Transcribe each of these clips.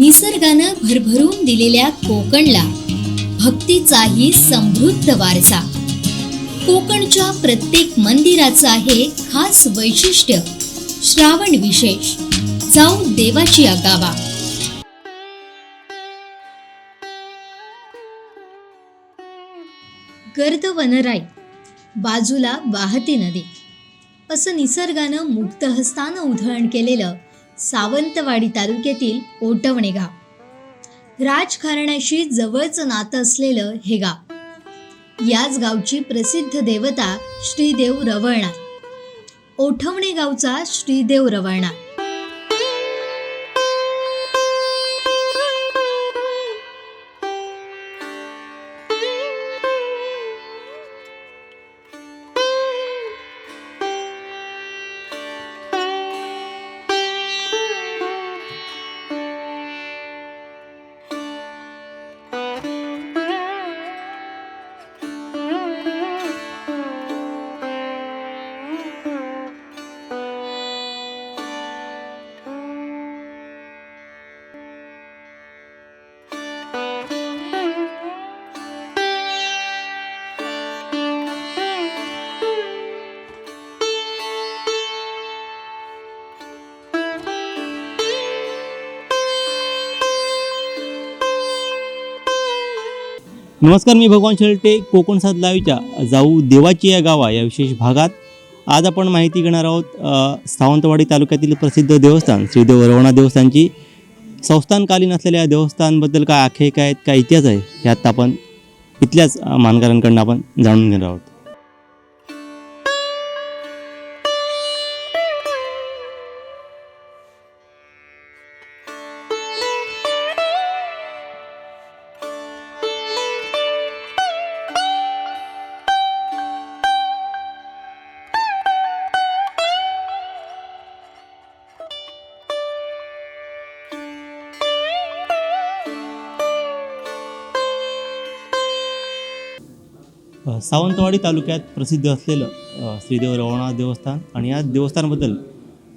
निसर्गानं भरभरून दिलेल्या कोकणला भक्तीचाही समृद्ध वारसा. कोकणच्या प्रत्येक मंदिराचं आहे खास वैशिष्ट्य. श्रावण विशेष, जाऊ देवाची आगावा. गर्द वनराई, बाजूला वाहती नदी, असं निसर्गानं मुक्त हस्तानं उधळण केलेलं सावंतवाडी तालुक्यातील ओटवणे गाव. राजघराण्याशी जवळचं नातं असलेलं हे गाव. याच गावची प्रसिद्ध देवता श्रीदेव रवळनाथ. ओठवणे गावचा श्रीदेव रवळनाथ. नमस्कार, मी भगवान शेळटे. कोकण साथ लाईव्हच्या जाऊ देवाची या गावा या विशेष भागात आज आपण माहिती घेणार आहोत सावंतवाडी तालुक्यातील प्रसिद्ध देवस्थान श्रीदेव रवळनाथ देवस्थानची. संस्थानकालीन असलेल्या देवस्थानबद्दल काय आख्यायिका आहेत, काय इतिहास आहे, यात आपण इथल्याच मानकरांकडून आपण जाणून घेणार आहोत. सावंतवाडी तालुक्यात प्रसिद्ध असलेलं श्रीदेव रवळनाथ देवस्थान आणि या देवस्थानाबद्दल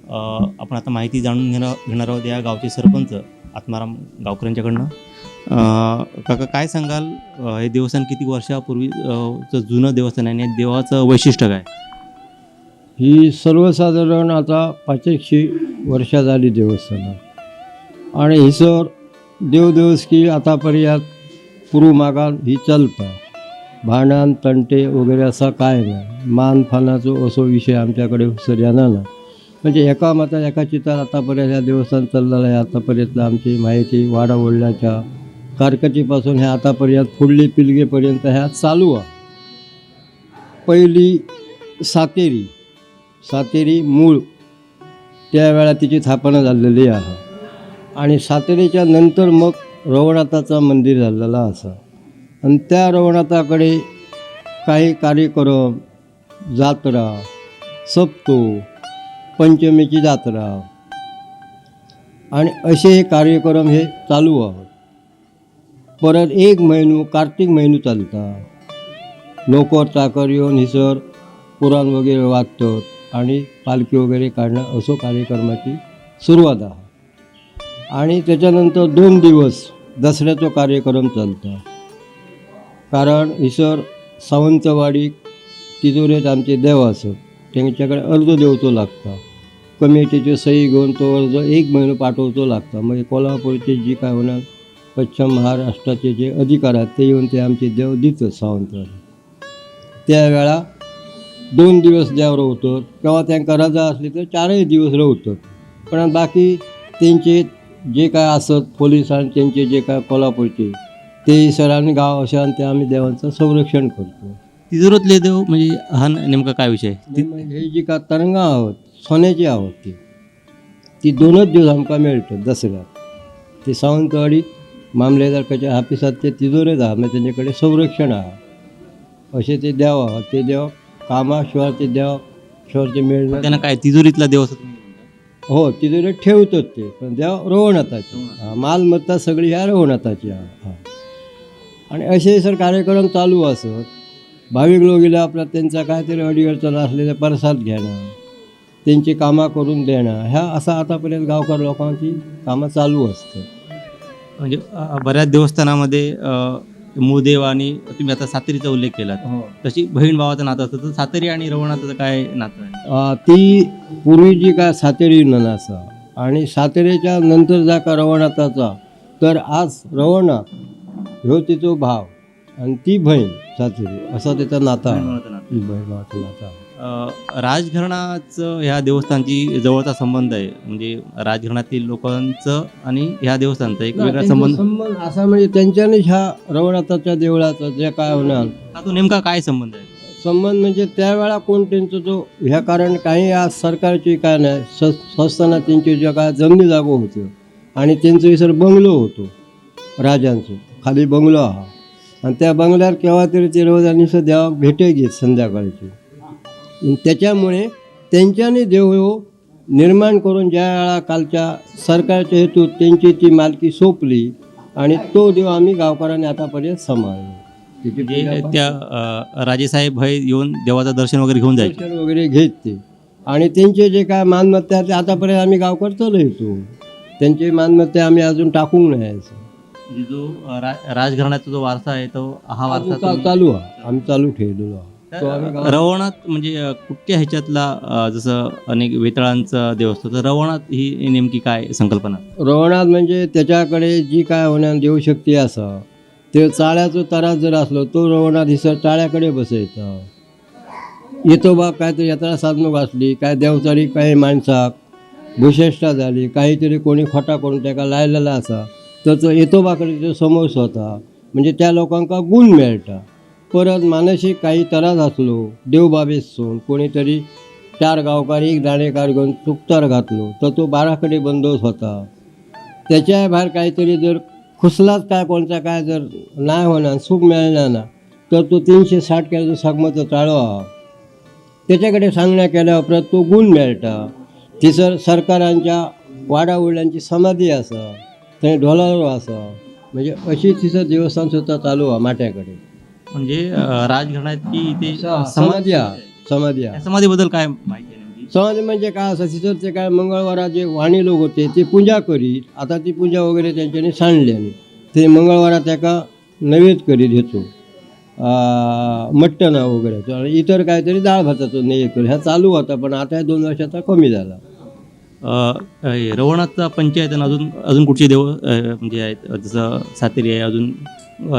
आपण आता माहिती जाणून घेणार आहोत या गावचे सरपंच आत्माराम गावकरांच्याकडनं. काका, काय सांगाल, हे देवस्थान किती वर्षापूर्वीचं जुनं देवस्थान आहे आणि देवाचं वैशिष्ट्य काय? ही सर्वसाधारण आता 500 वर्षा झाली देवस्थान आणि हिसर देवदेवस्की आतापर्यंत पूर्व मागान ही चालता. भांडण तंटे वगैरे असा काय नाही. मान फानाचो असो विषय आमच्याकडे सर येणार ना. म्हणजे एका माता एका चित्रात आतापर्यंत ह्या देवस्थान चाललेलं आहे. आतापर्यंत आमची माहिती वाडा वडल्याच्या कारकतीपासून ह्या आतापर्यंत फुडली पिलगेपर्यंत ह्या चालू आहे. पहिली सातेरी मूळ त्यावेळा तिची स्थापना झालेली आहे आणि सातेरीच्या नंतर मग रवळनाथाचं मंदिर झालेलं असं. आणि त्या रवळनाथाकडे काही कार्यक्रम, जात्रा, सप्तो, पंचमीची जात्रा आणि असे हे कार्यक्रम हे चालू आहेत. परत एक महिनो कार्तिक महिनो चालता. नोकर चाकर येऊन हिसर पुराण वगैरे वाचतात आणि पालखी वगैरे काढणं असो कार्यक्रमाची सुरुवात आहे. आणि त्याच्यानंतर 2 दिवस दसऱ्याचा कार्यक्रम चालता. कारण हिसर सावंतवाडी तिजोरीत आमचे देव असत, त्यांच्याकडे अर्ज देवचो लागता. कमिटीची सही घेऊन तो अर्ज 1 महिना पाठवतो लागता. म्हणजे कोल्हापूरचे जी काय होणार पश्चिम महाराष्ट्राचे जे अधिकार आहेत ते येऊन ते आमचे देव देतात सावंतवाडी. त्यावेळा 2 दिवस देव राहतात. किंवा त्यांना रजा असली तर 4 दिवस राहतात. पण बाकी त्यांचे जे काय असत पोलीस आणि त्यांचे जे काय कोल्हापूरचे ते सरांनी गाव अशा ते आम्ही देवांचं संरक्षण करतो. तिजोरीतले देव म्हणजे हा नेमका काय विषय? हे जी का तरंगा आहोत सोन्याची आहोत ती 2च दिवस आमकां मेळटात दसऱ्यात. ते सावंतवाडी मामलेदारकाच्या ऑफिसात ते तिजोरेच आहात, म्हणजे त्यांच्याकडे संरक्षण आहात. असे ते देव आहात. ते देव कामाशिवाय ते देव शिवारचे मेळणं त्यांना काय तिजोरीतला देव असं? हो, तिजोरीत ठेवतात ते, पण देव रवळनाथाचे. मालमत्ता सगळी ह्या रवळनाथाची आहे. आणि असे सर कार्यक्रम चालू असत. भाविक लोक गेले आपला त्यांचा काहीतरी अडीअडचण असलेल्या प्रसाद घेणं, त्यांची कामं करून देणं, ह्या असं आतापर्यंत गावकर लोकांची कामं चालू असतं. म्हणजे बऱ्याच देवस्थानामध्ये मूळ देव आणि तुम्ही आता सातेरीचा उल्लेख केला, तशी बहीण भावाचं नातं असतं, तर सातेरी आणि रवणाचं काय नातं आहे? ती पूर्वीची काय सातेरी ननासा आणि सातेरीच्या नंतर जा का रवणाताचा, तर आज रवणात ह्यो तिचो भाव आणि ती बहीण सातेरी असा त्याचा नाता आहे. भावाचं नातं. बहीण भावाचं नातं आहे. राजघराण्याचं ह्या देवस्थानची जवळचा संबंध आहे, म्हणजे राजघराण्यातील लोकांचं आणि ह्या देवस्थानचा एक वेगळा त्यांचा संबंध. संबंध असा म्हणजे त्यांच्यानेच ह्या रवणाताच्या देवळाचा जे काय होणार हा तो नेमका काय संबंध आहे? संबंध म्हणजे त्यावेळा कोण त्यांचं जो ह्या कारण काही आज सरकारची काय नाही संस्थाना त्यांची ज्या काय जमिनी जागो होत्यो आणि त्यांचं विसर बंगलो होतो राजांचं, खाली बंगलो हा, आणि त्या बंगल्यावर केव्हा तरी ते रोज आणि देवा भेटे घेत संध्याकाळची. त्याच्यामुळे त्यांच्याने देव निर्माण करून ज्या वेळा कालच्या सरकारच्या हेतू त्यांची ती मालकी सोपली आणि तो देव आम्ही गावकऱ्यांनी आतापर्यंत सांभाळलो. तिची म्हणजे पूजा त्या राजेसाहेब हे येऊन देवाचं दर्शन वगैरे घेऊन जायचे. दर्शन वगैरे घेत ते आणि त्यांचे जे काय मालमत्ता आहे ते आतापर्यंत आम्ही गावकर चालू येतो. त्यांचे मालमत्ता आम्ही अजून टाकून नाही असं म्हणजे जो राजघराण्याचा जो वारसा आहे तो हा वारसा चालू आहे, आम्ही चालू ठेवलेलो आहे. तो आम्ही गावात- रवणात म्हणजे कुठल्या ह्याच्यातला जसं अनेक वेताळांचा देव असतो, तर रवणात ही नेमकी काय संकल्पना? रवणात म्हणजे त्याच्याकडे जी काय होण्यान देवशक्ती असा ते चाळ्याचं तरास जर असलो तो रवणात हिसर चाळ्याकडे बसायचा. येतो बा काहीतरी यात्रा साधणूक असली, काय देवचारी काही माणसाक भूषेष्टा झाली, काहीतरी कोणी खोटा करून त्याका लायलेला असा तर तो येतो बाकडे तो समोर होता, म्हणजे त्या लोकांका गुण मेळटा. परत मानसिक काही त्रास असलो देवबाबेसून कोणीतरी 4 गावकारी 1 दाणेकार घेऊन चुकतार घातलो तर तो 12कडे बंदोबस्त होता. त्याच्या बाहेर काहीतरी जर खुसलाच काय कोणता काय जर नाही होणार सुख मिळणार ना तर तो 360 केला सगमत चाळो हा, त्याच्याकडे सांगण्या केल्यावर परत तो गुण मेळटा. थिसर सरकारांच्या वाडावडिलांची समाधी असा, थंय ढोलारो असा, म्हणजे अशी थिसर देवस्थान सुद्धा चालू आहे माट्याकडे. म्हणजे राजघराण्याची इथे समाधी समाधी त्या समाधीबद्दल काय माहिती आहे नेमकी? समाधी म्हणजे काय असं तिथं ते काय मंगळवारा जे वाणी लोक होते ते पूजा करीत, आता ती पूजा वगैरे त्यांच्यानी सांडल्याने ते मंगळवारा त्याका नैवेद्य करीत घेतो मटणा वगैरे आणि इतर काहीतरी डाळ भाताचं नैवेद्य करू ह्या चालू होता, पण आता 2 वर्षाचा कमी झाला. रवणाचा पंचायत आणि अजून कुठचे देव म्हणजे आहेत, जसं सातेरी आहे, अजून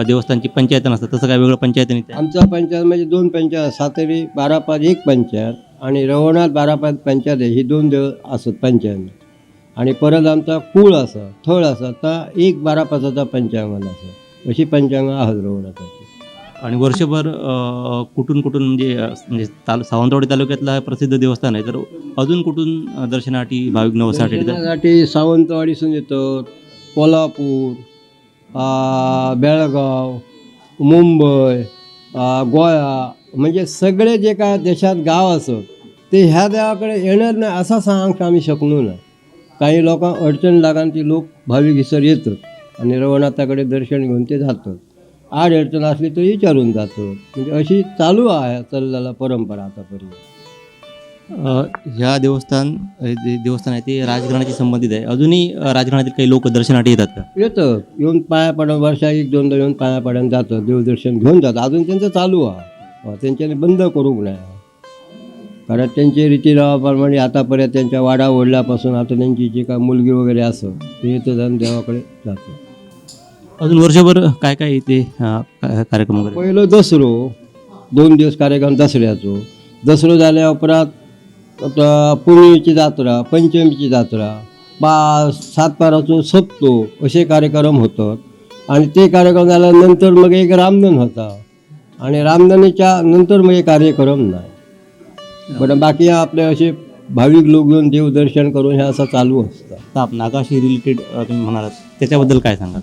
देवस्थानची पंचायत नसतात, तसं काय वेगळं पंचायत नाही? आमचा पंचायत म्हणजे 2 पंचायत, सातेरी 12/5 1 पंचायत आणि रवणात 12/5 पंचायत आहे. ही 2 देव असत पंचायत. आणि परत आमचा कुळ असा थळ असा तर 1 12/5 पंचांगण असं अशी पंचांग आहात रवणाची. आणि वर्षभर कुठून म्हणजे सावंतवाडी तालुक्यातला हा प्रसिद्ध देवस्थान आहे, तर अजून कुठून दर्शनासाठी भाविक नवसाठी येतात? दर्शनासाठी सावंतवाडीसून येतात, कोल्हापूर, बेळगाव, मुंबई, गोवा, म्हणजे सगळे जे काय देशात गाव असत ते ह्या देवाकडे येणार नाही असा सांगता आम्ही शकलो नाही. काही लोकांना अडचण लागान ती लोक भाविक हिसर येतात आणि रवणाताकडे दर्शन घेऊन ते जातात. आड अडचण असली तर विचारून जातो, म्हणजे अशी चालू आहे चाललेला परंपरा आतापर्यंत. ह्या देवस्थान आहे ते राजघराण्याशी संबंधित आहे. अजूनही राजघराण्यातील काही लोक दर्शनासाठी येतात का? येतात, येऊन पाया पडून वर्षा 1-2दा येऊन पाया पडून जातं, देवदर्शन घेऊन जातं. अजून त्यांचं चालू आहे, त्यांच्याने बंद करूक नाही, कारण त्यांचे रीतिरिवाजाप्रमाणे आतापर्यंत त्यांच्या वाडा ओढल्यापासून आता त्यांची जी काय मुलगी वगैरे असं ते येतं जाऊन देवाकडे जातं. अजून वर्षभर काय काय इथे कार्यक्रम वगैरे? पहिलं दसरो 2 दिवस कार्यक्रम दसऱ्याचो. दसरो झाल्या उपरांत आता पुणेची जात्रा, पंचमीची जात्रा, 7 सप्तो असे कार्यक्रम होतात. आणि ते कार्यक्रम झाल्यानंतर मग एक रामधन होता आणि रामधनीच्या नंतर मग एक कार्यक्रम नाही. बरं बाकी आपले असे भाविक लोक येऊन देवदर्शन करून हे असं चालू असतं. आता नागाशी रिलेटेड तुम्ही म्हणालात, त्याच्याबद्दल काय सांगाल?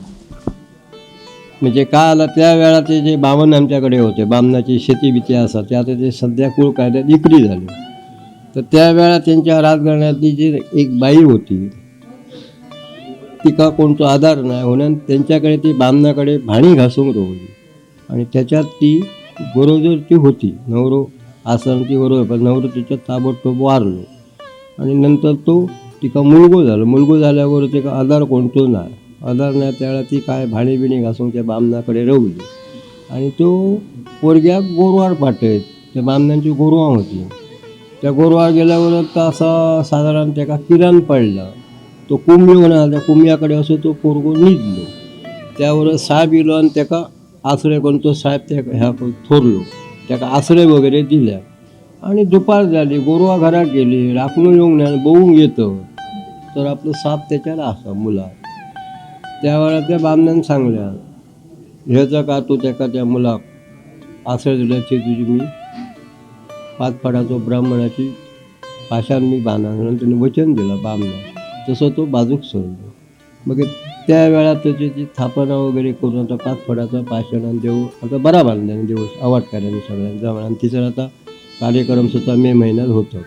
म्हणजे काय आलं त्यावेळा ते जे बामण आमच्याकडे होते, बामणाची शेती बिती असतात ते आता ते सध्या कुळ कायद्यात विक्री झाली. तर त्यावेळा त्यांच्या राजघराण्यातली जी एक बाई होती तिका कोणता आधार नाही म्हणून त्यांच्याकडे ती बामणाकडे भाणी घासून रोवली आणि त्याच्यात ती बरोबर ती होती. नवरो आसन ती बरोबर, पण नवरो तिच्यात ताबडतोब वारलो आणि नंतर तो तिका मुलगो झालो. मुलगो झाल्यावर तिका आधार कोणतो नाही अदारण्यात त्यावेळेला ती काय भाणी बिणी घासून त्या बामणाकडे रवली आणि तो पोरग्याक गोरवार पाठयत. त्या बामणांची गोरवां होती. त्या गोरवार गेल्यावर असा साधारण त्याका किरण पडला. तो कुंभी म्हणा त्या कुंभयाकडे असो तो पोरगो न्हिदलो. त्यावर साहेब इलो आणि त्याका आसरे करून तो साहेब त्या ह्या थोरलो. त्याका आसरे वगैरे दिल्या आणि दुपार झाली. गोरवा घरात गेली. राखणून येऊन नाही बघून येतं तर आपलं साप त्याच्याला असा मुला. त्यावेळेला त्या बामणान सांगल्या ह्याचा का तो त्याका त्या मुलाक आसरे दिल्याची तुझी मी 5 फडाचो ब्राह्मणाची पाशान मी बांधा म्हणून त्याने वचन दिलं बामणा. तसं तो बाजूक सरलो. मग त्यावेळा त्याची ती थापणा वगैरे करून आता 5 फडाचा पाषाण आणि देव आता बरा बांधल्याने दिवस आवाडकऱ्यांनी सगळ्यांचा आणि तिसरा आता कार्यक्रम सुद्धा मे महिन्यात होतो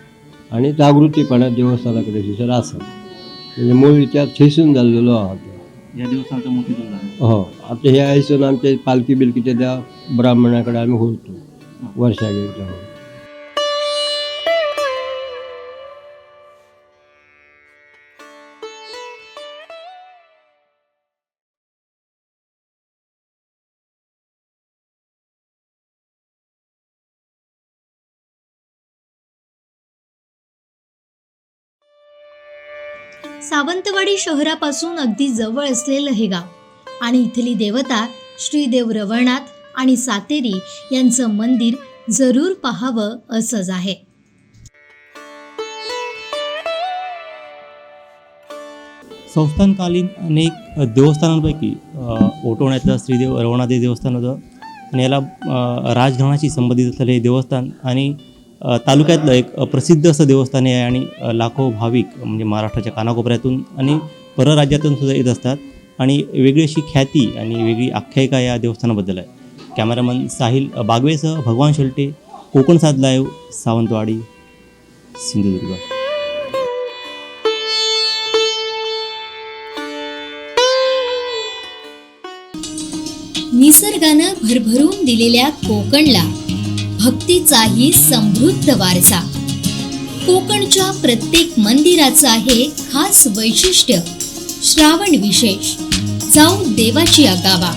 आणि जागृतीपणा देवस्थानाकडे तिसरा असा म्हणजे मूळ विचार ठेसून झालेलो आहोत. या दिवसांचं मोठी झालं. हो आता हे आयसून आमच्या पालखी बिलकीच्या त्या ब्राह्मणाकडे आम्ही होतो वर्षागेच्या. हो सावंतवाडी शहरापासून अगदी जवळ असलेलं हे गाव आणि इथली देवता श्रीदेव रवळनाथ आणि सातेरी यांचं मंदिर जरूर पाहावं असंच आहे. संस्थानकालीन अनेक देवस्थानांपैकी ओटवण्यातलं श्रीदेव रवळनाथ देवस्थान होतं आणि याला राजघराण्याशी संबंधित असलेलं हे देवस्थान आणि तालुक्यातलं एक प्रसिद्ध असं देवस्थान आहे आणि लाखो भाविक म्हणजे महाराष्ट्राच्या कानाकोपऱ्यातून आणि परराज्यातून सुद्धा येत असतात आणि वेगळी अशी ख्याती आणि वेगळी आख्यायिका या देवस्थानाबद्दल आहे. कॅमेरामन साहिल बागवेसह भगवान शेलटे, कोकण सात लाईव्ह, सावंतवाडी, सिंधुदुर्ग. निसर्गानं भरभरून दिलेल्या कोकणला भक्तीचाही समृद्ध वारसा. कोकणच्या प्रत्येक मंदिराचं आहे खास वैशिष्ट्य. श्रावण विशेष, जाऊ देवाची आगावा.